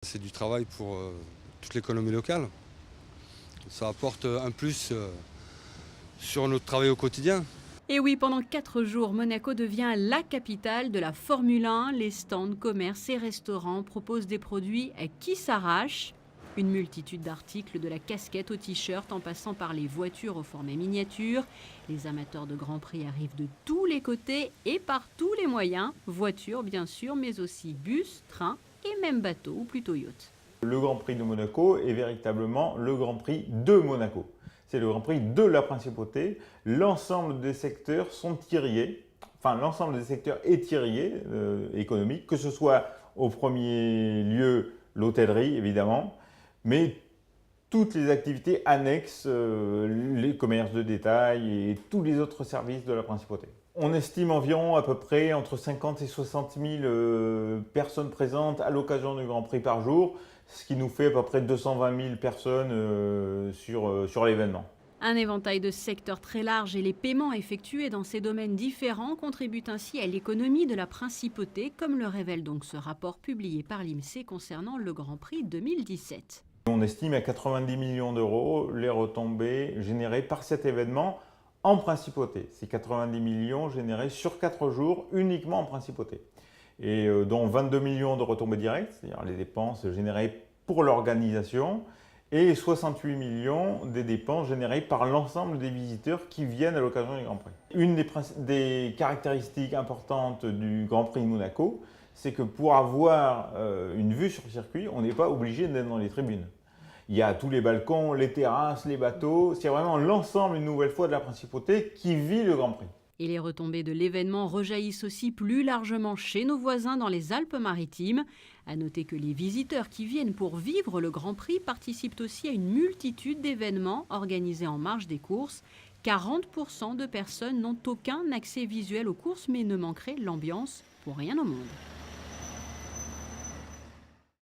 C'est du travail pour toute l'économie locale. Ça apporte un plus sur notre travail au quotidien. Et oui, pendant 4 jours, Monaco devient la capitale de la Formule 1. Les stands, commerces et restaurants proposent des produits qui s'arrachent. Une multitude d'articles, de la casquette au t-shirt en passant par les voitures au format miniature. Les amateurs de Grand Prix arrivent de tous les côtés et par tous les moyens. Voitures bien sûr, mais aussi bus, trains et même bateaux ou plutôt yachts. Le Grand Prix de Monaco est véritablement le Grand Prix de Monaco. C'est le Grand Prix de la Principauté. L'ensemble des secteurs sont tirés, enfin l'ensemble des secteurs est tiré économique, que ce soit au premier lieu l'hôtellerie évidemment, mais toutes les activités annexes, les commerces de détail et tous les autres services de la Principauté. On estime environ à peu près entre 50 et 60 000 personnes présentes à l'occasion du Grand Prix par jour, ce qui nous fait à peu près 220 000 personnes sur l'événement. Un éventail de secteurs très large et les paiements effectués dans ces domaines différents contribuent ainsi à l'économie de la Principauté, comme le révèle donc ce rapport publié par l'INSEE concernant le Grand Prix 2017. On estime à 90 millions d'euros les retombées générées par cet événement en Principauté. C'est 90 millions générés sur 4 jours uniquement en Principauté. Et dont 22 millions de retombées directes, c'est-à-dire les dépenses générées pour l'organisation, et 68 millions des dépenses générées par l'ensemble des visiteurs qui viennent à l'occasion du Grand Prix. Une des caractéristiques importantes du Grand Prix de Monaco, c'est que pour avoir une vue sur le circuit, on n'est pas obligé d'être dans les tribunes. Il y a tous les balcons, les terrasses, les bateaux, c'est vraiment l'ensemble une nouvelle fois de la Principauté qui vit le Grand Prix. Et les retombées de l'événement rejaillissent aussi plus largement chez nos voisins dans les Alpes-Maritimes. À noter que les visiteurs qui viennent pour vivre le Grand Prix participent aussi à une multitude d'événements organisés en marge des courses. 40% de personnes n'ont aucun accès visuel aux courses mais ne manqueraient l'ambiance pour rien au monde.